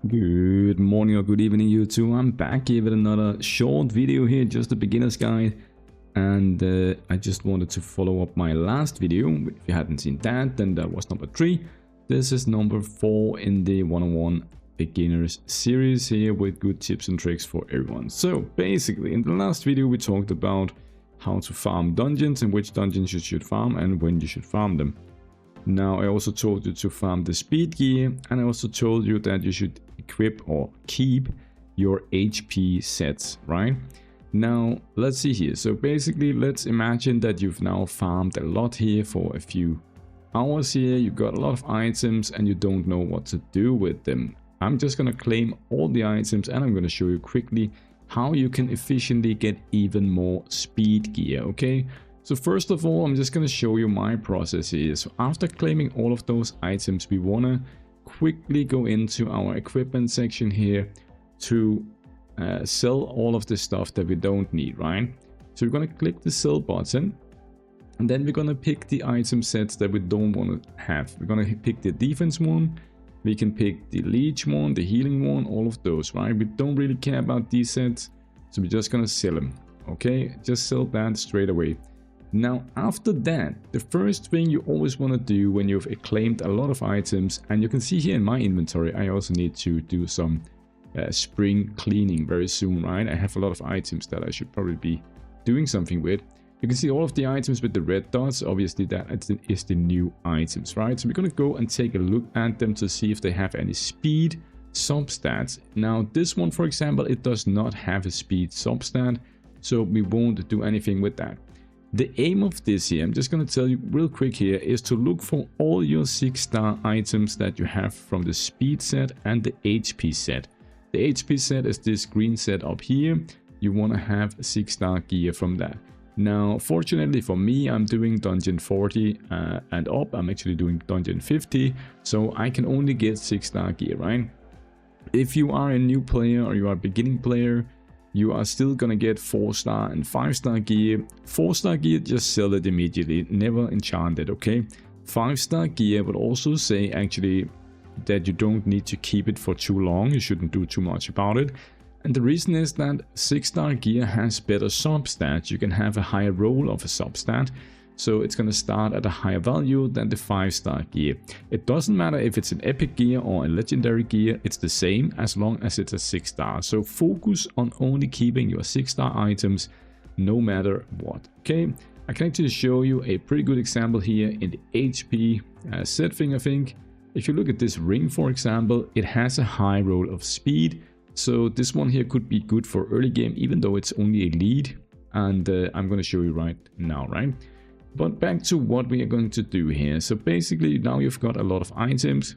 Good morning or good evening, YouTube. I'm back here with another short video here, just a beginner's guide. And I just wanted to follow up my last video. If you hadn't seen that, then that was number 3. This is number 4 in the 101 beginners series here with good tips and tricks for everyone. So basically, in the last video we talked about how to farm dungeons and which dungeons you should farm and when you should farm them. Now I also told you to farm the speed gear, and I also told you that you should equip or keep your HP sets, right? Now let's see here. So basically, let's imagine that you've now farmed a lot here for a few hours here. You've got a lot of items and you don't know what to do with them. I'm just gonna claim all the items and I'm gonna show you quickly how you can efficiently get even more speed gear, okay? So first of all, I'm just going to show you my process here. So after claiming all of those items, we want to quickly go into our equipment section here to sell all of the stuff that we don't need, right? So we're going to click the sell button, and then we're going to pick the item sets that we don't want to have. We're going to pick the defense one, we can pick the leech one, the healing one, all of those, right? We don't really care about these sets, so we're just going to sell them, okay? Just sell that straight away. Now after that, the first thing you always want to do when you've claimed a lot of items, and you can see here in my inventory, I also need to do some spring cleaning very soon, right? I have a lot of items that I should probably be doing something with. You can see all of the items with the red dots, obviously that is the new items, right? So we're going to go and take a look at them to see if they have any speed substats. Now this one, for example, it does not have a speed substat, so we won't do anything with that. The aim of this here, I'm just going to tell you real quick here, is to look for all your 6-star items that you have from the speed set and the HP set. The HP set is this green set up here. You want to have 6-star gear from that. Now, fortunately for me, I'm doing dungeon 40 and up. I'm actually doing dungeon 50, so I can only get 6-star gear, right? If you are a new player or you are a beginning player, you are still gonna get 4-star and 5-star gear. 4-star gear, just sell it immediately, never enchant it, okay? 5-star gear would also say actually that you don't need to keep it for too long, you shouldn't do too much about it. And the reason is that 6-star gear has better substats, you can have a higher roll of a substat. So it's going to start at a higher value than the 5-star gear. It doesn't matter if it's an epic gear or a legendary gear, it's the same as long as it's a 6-star. So focus on only keeping your 6-star items no matter what, okay? I can actually show you a pretty good example here in the HP set thing, I think. If you look at this ring, for example, it has a high roll of speed. So this one here could be good for early game, even though it's only a lead. And I'm going to show you right now, right? But back to what we are going to do here. So basically now you've got a lot of items.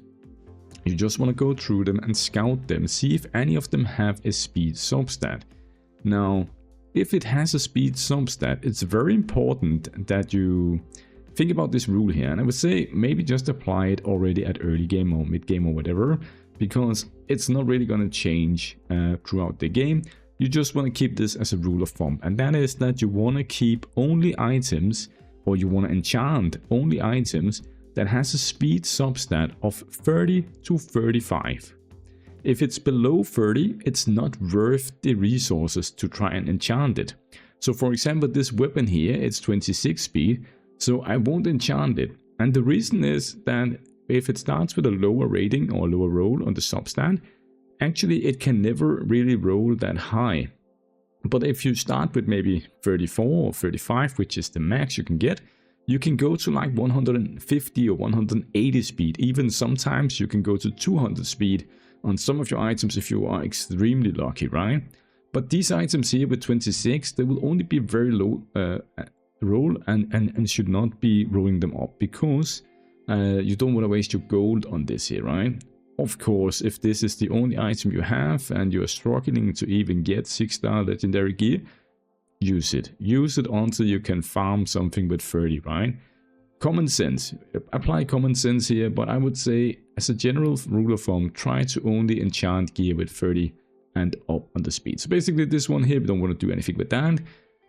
You just want to go through them and scout them. See if any of them have a speed substat. Now, if it has a speed substat, it's very important that you think about this rule here. And I would say maybe just apply it already at early game or mid game or whatever. Because it's not really going to change throughout the game. You just want to keep this as a rule of thumb. And that is that you want to keep only items, or you want to enchant only items that has a speed substat of 30 to 35. If it's below 30, it's not worth the resources to try and enchant it. So for example, this weapon here, it's 26 speed, so I won't enchant it. And the reason is that if it starts with a lower rating or lower roll on the substat, actually it can never really roll that high. But if you start with maybe 34 or 35, which is the max you can get, you can go to like 150 or 180 speed. Even sometimes you can go to 200 speed on some of your items if you are extremely lucky, right? But these items here with 26, they will only be very low roll and should not be rolling them up because you don't want to waste your gold on this here, right? Of course, if this is the only item you have and you're struggling to even get 6-star legendary gear, use it. Use it until you can farm something with 30, right? Common sense. Apply common sense here, but I would say as a general rule of thumb, try to only enchant gear with 30 and up on the speed. So basically this one here, we don't want to do anything with that.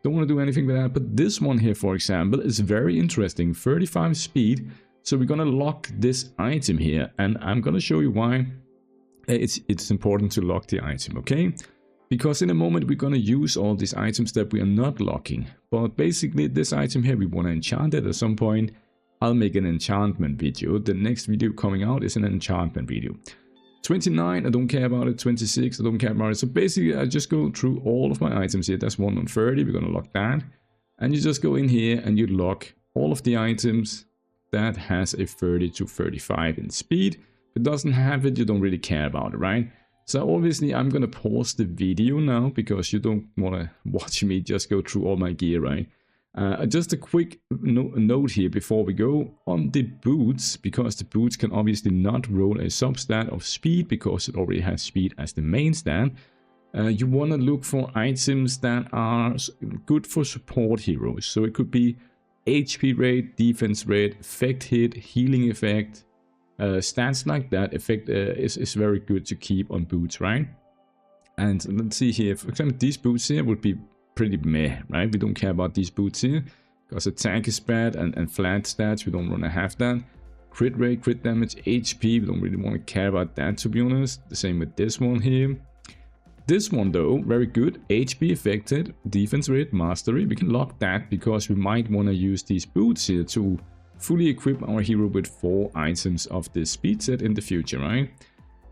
Don't want to do anything with that, but this one here, for example, is very interesting. 35 speed. So we're going to lock this item here, and I'm going to show you why it's important to lock the item, okay? Because in a moment we're gonna use all these items that we are not locking. But basically this item here, we want to enchant it at some point. I'll make an enchantment video. The next video coming out is an enchantment video. 29, I don't care about it. 26, I don't care about it. So basically I just go through all of my items here. That's 1 on 30, we're gonna lock that. And you just go in here and you lock all of the items that has a 30 to 35 in speed. If it doesn't have it, you don't really care about it, right? So obviously I'm gonna pause the video now because you don't wanna watch me just go through all my gear, right? Just a quick note here before we go on the boots, because the boots can obviously not roll a substat of speed because it already has speed as the main stat. You want to look for items that are good for support heroes. So it could be HP rate, defense rate, effect hit, healing effect, stats like that. Effect is very good to keep on boots, right? And let's see here, for example, these boots here would be pretty meh, right? We don't care about these boots here because attack is bad and flat stats, we don't want to have that. Crit rate, crit damage, HP, we don't really want to care about that, to be honest. The same with this one here. This one though, very good. HP affected, defense rate, mastery. We can lock that because we might want to use these boots here to fully equip our hero with 4 items of this speed set in the future, right?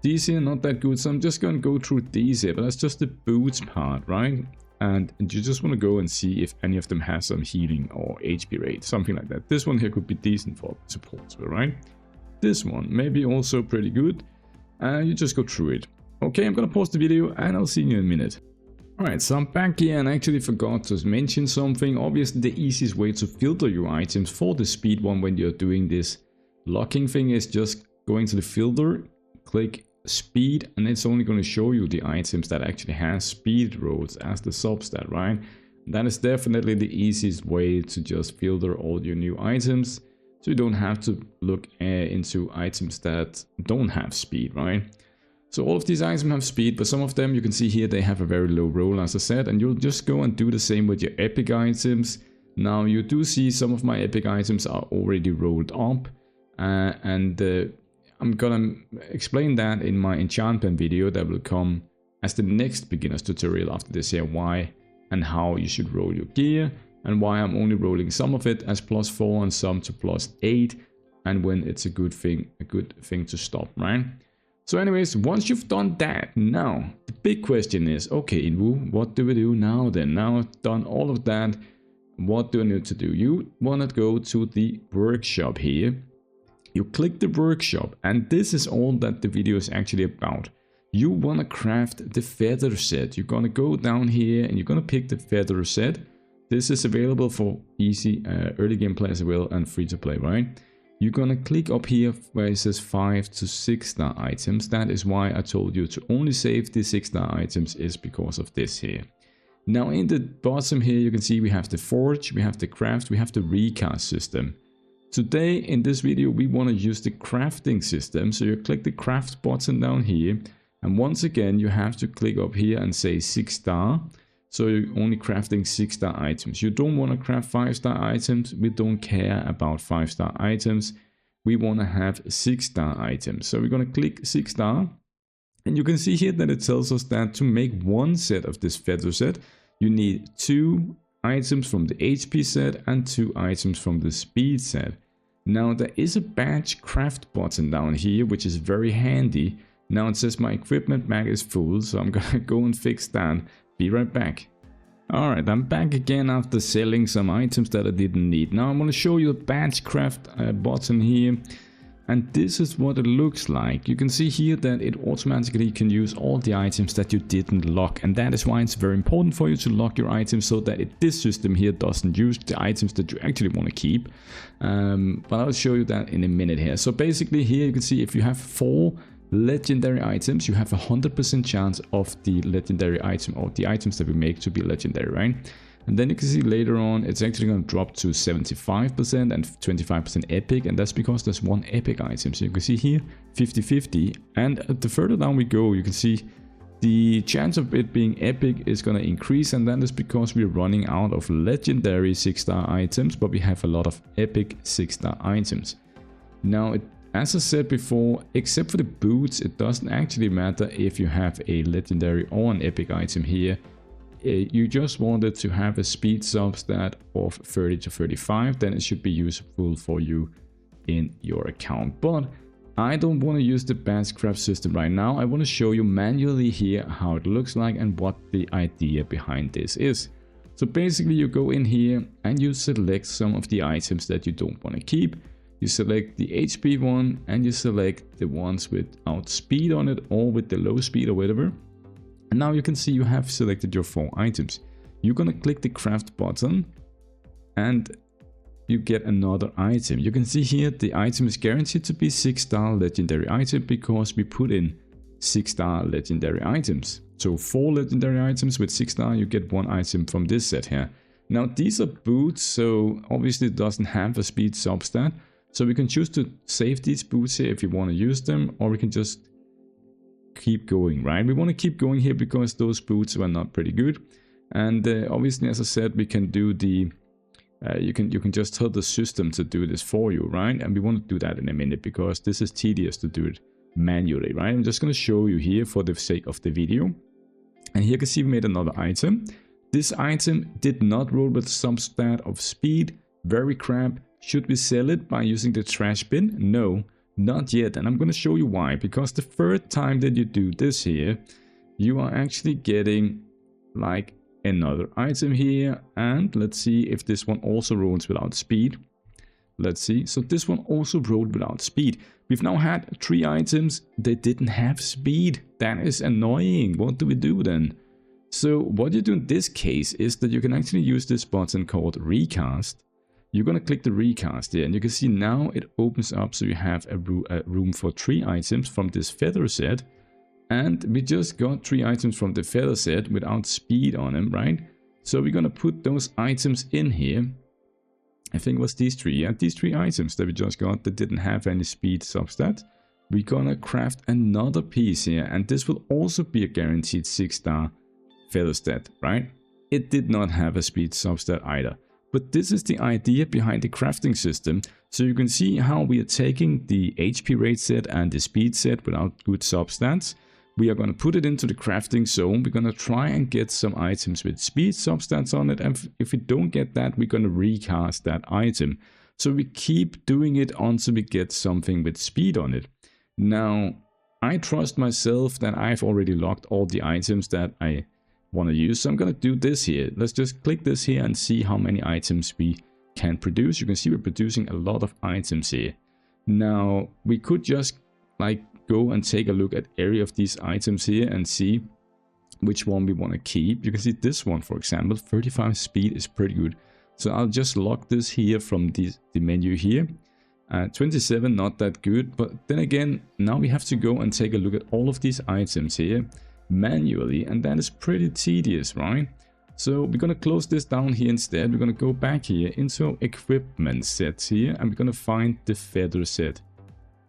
These here not that good, so I'm just going to go through these here, but that's just the boots part, right? And you just want to go and see if any of them has some healing or HP rate, something like that. This one here could be decent for support, right? This one maybe also pretty good. You just go through it. Okay, I'm gonna pause the video and I'll see you in a minute. Alright, so I'm back here and I actually forgot to mention something. Obviously the easiest way to filter your items for the speed one when you're doing this locking thing is just going to the filter, click speed, and it's only going to show you the items that actually has speed rolls as the substat, right? That is definitely the easiest way to just filter all your new items, so you don't have to look into items that don't have speed, right? So all of these items have speed, but some of them you can see here they have a very low roll, as I said, and you'll just go and do the same with your epic items. Now you do see some of my epic items are already rolled up, I'm gonna explain that in my enchantment video that will come as the next beginner's tutorial after this here, why and how you should roll your gear, and why I'm only rolling some of it as +4 and some to +8, and when it's a good thing to stop, right? So anyways, once you've done that, now the big question is, okay, Invu, what do we do now then? Now I've done all of that, what do I need to do? You want to go to the workshop here. You click the workshop, and this is all that the video is actually about. You want to craft the feather set. You're going to go down here and you're going to pick the feather set. This is available for easy early game play as well and free to play, right? You're going to click up here where it says 5 to 6 star items. That is why I told you to only save the 6 star items, is because of this here. Now in the bottom here you can see we have the forge, we have the craft, we have the recast system. Today in this video we want to use the crafting system, so you click the craft button down here, and once again you have to click up here and say 6 star, so you're only crafting 6 star items. You don't want to craft 5 star items, we don't care about 5 star items, we want to have 6 star items. So we're going to click 6 star, and you can see here that it tells us that to make one set of this feather set you need 2 items from the HP set and 2 items from the speed set. Now there is a badge craft button down here, which is very handy. Now it says my equipment mag is full, so I'm gonna go and fix that. Be right back. Alright, I'm back again after selling some items that I didn't need. Now I'm gonna show you the badge craft button here. And this is what it looks like. You can see here that it automatically can use all the items that you didn't lock, and that is why it's very important for you to lock your items, so that this system here doesn't use the items that you actually want to keep. But I'll show you that in a minute here. So basically here you can see if you have 4 legendary items, you have 100% chance of the legendary item or the items that we make to be legendary, right? And then you can see later on it's actually going to drop to 75% and 25% epic, and that's because there's 1 epic item. So you can see here 50-50, and the further down we go you can see the chance of it being epic is going to increase, and that is because we're running out of legendary 6 star items, but we have a lot of epic 6 star items. Now as I said before, except for the boots, it doesn't actually matter if you have a legendary or an epic item here. You just wanted to have a speed substat of 30 to 35, then it should be useful for you in your account. But I don't want to use the badge craft system right now. I want to show you manually here how it looks like and what the idea behind this is. So basically you go in here and you select some of the items that you don't want to keep. You select the HP one and you select the ones without speed on it or with the low speed or whatever. And now you can see you have selected your 4 items. You're gonna click the craft button and you get another item. You can see here the item is guaranteed to be 6-star legendary item because we put in 6-star legendary items. So 4 legendary items with 6-star, you get 1 item from this set here. Now these are boots, so obviously it doesn't have a speed substat. So we can choose to save these boots here if you want to use them, or we can just keep going, right? We want to keep going here because those boots were not pretty good. And obviously, as I said, we can do the you can just tell the system to do this for you, right? And we want to do that in a minute because this is tedious to do it manually, right? I'm just going to show you here for the sake of the video. And here you can see we made another item. This item did not roll with substat of speed, very crap. Should we sell it by using the trash bin? No, not yet. And I'm going to show you why. Because the third time that you do this here, you are actually getting like another item here. And let's see if this one also rolls without speed. Let's see. So this one also rolled without speed. We've now had 3 items that didn't have speed. That is annoying. What do we do then? So what you do in this case is that you can actually use this button called Recast. You're going to click the Recast here and you can see now it opens up, so you have a room for 3 items from this feather set. And we just got 3 items from the feather set without speed on them, right? So we're going to put those items in here. I think it was these 3, yeah, these 3 items that we just got that didn't have any speed substat. We're going to craft another piece here, and this will also be a guaranteed 6-star feather stat, right? It did not have a speed substat either. But this is the idea behind the crafting system. So you can see how we are taking the HP rate set and the speed set without good substats. We are going to put it into the crafting zone. We're going to try and get some items with speed substats on it. And if we don't get that, we're going to recast that item. So we keep doing it until we get something with speed on it. Now, I trust myself that I've already locked all the items that I want to use. So I'm going to do this here. Let's just click this here and see how many items we can produce. You can see we're producing a lot of items here. Now we could just like go and take a look at every of these items here and see which one we want to keep. You can see this one, for example, 35 speed is pretty good. So I'll just lock this here from the menu here. 27, not that good. But then again, now we have to go and take a look at all of these items here manually, and that is pretty tedious, right? So we're going to close this down here instead. We're going to go back here into equipment sets here, and we're going to find the feather set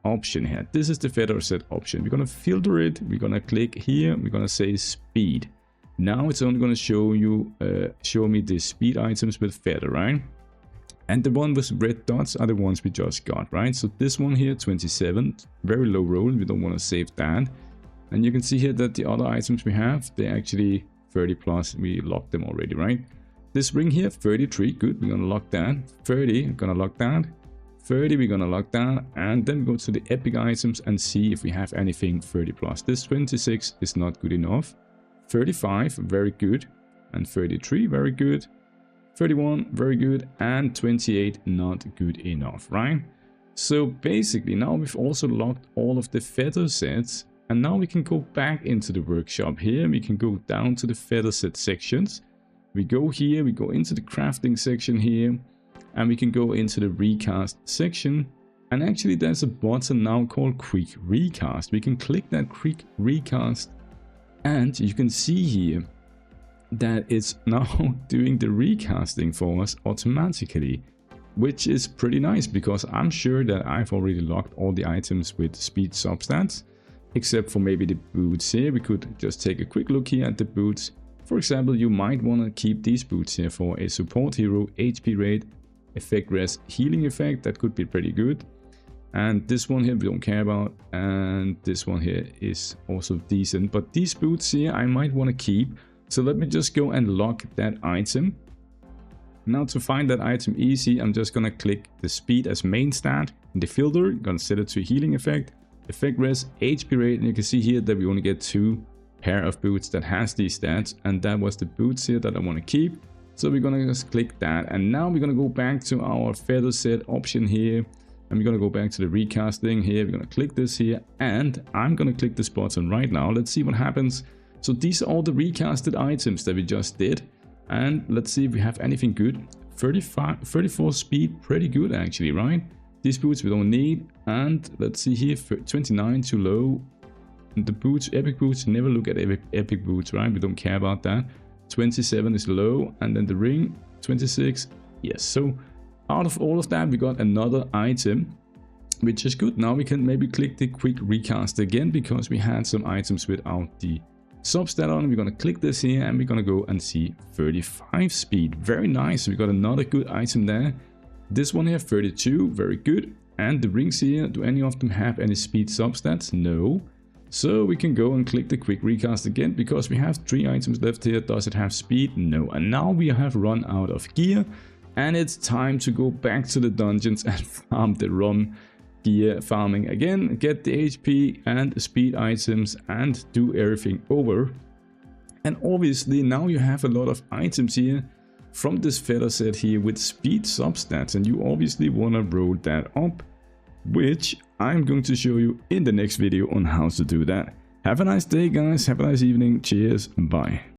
option here. This is the feather set option. We're going to filter it. We're going to click here. We're going to say speed. Now it's only going to show me the speed items with feather, right? And the one with red dots are the ones we just got, right? So this one here, 27, very low roll. We don't want to save that. And you can see here that the other items we have, they're actually 30 plus. We locked them already, right? This ring here, 33, good. We're going to lock that. 30, we're going to lock that. 30, we're going to lock that. And then we go to the epic items and see if we have anything 30 plus. This 26 is not good enough. 35, very good. And 33, very good. 31, very good. And 28, not good enough, right? So basically, now we've also locked all of the feather sets. And now we can go back into the workshop here. We can go down to the feather set sections. We go here, we go into the crafting section here, and we can go into the recast section. And actually there's a button now called quick recast. We can click that quick recast and you can see here that it's now doing the recasting for us automatically, which is pretty nice because I'm sure that I've already locked all the items with speed substats. Except for maybe the boots here. We could just take a quick look here at the boots. For example, you might want to keep these boots here for a support hero, HP rate, effect res, healing effect. That could be pretty good. And this one here we don't care about, and this one here is also decent, but these boots here I might want to keep. So let me just go and lock that item. Now to find that item easy, I'm just gonna click the speed as main stat in the filter, gonna set it to healing effect res, HP rate, and you can see here that we only get 2 pair of boots that has these stats, and that was the boots here that I want to keep. So we're gonna just click that, and now we're gonna go back to our feather set option here, and we're gonna go back to the recasting here. We're gonna click this here, and I'm gonna click this button right now. Let's see what happens. So these are all the recasted items that we just did, and let's see if we have anything good. 34 speed, pretty good actually, right? These boots we don't need, and let's see here, 29 too low. The boots, epic boots, never look at epic boots, right? We don't care about that. 27 is low, and then the ring, 26, yes. So out of all of that, we got another item, which is good. Now we can maybe click the quick recast again, because we had some items without the substat on. We're gonna click this here, and we're gonna go and see 35 speed. Very nice. We got another good item there. This one here, 32, very good. And the rings here, do any of them have any speed substats? No. So we can go and click the quick recast again, because we have 3 items left here. Does it have speed? No. And now we have run out of gear, and it's time to go back to the dungeons and farm the ROM gear farming again, get the HP and the speed items, and do everything over. And obviously now you have a lot of items here from this feather set here with speed substats, and you obviously want to roll that up, which I'm going to show you in the next video on how to do that. Have a nice day guys, have a nice evening, cheers, bye.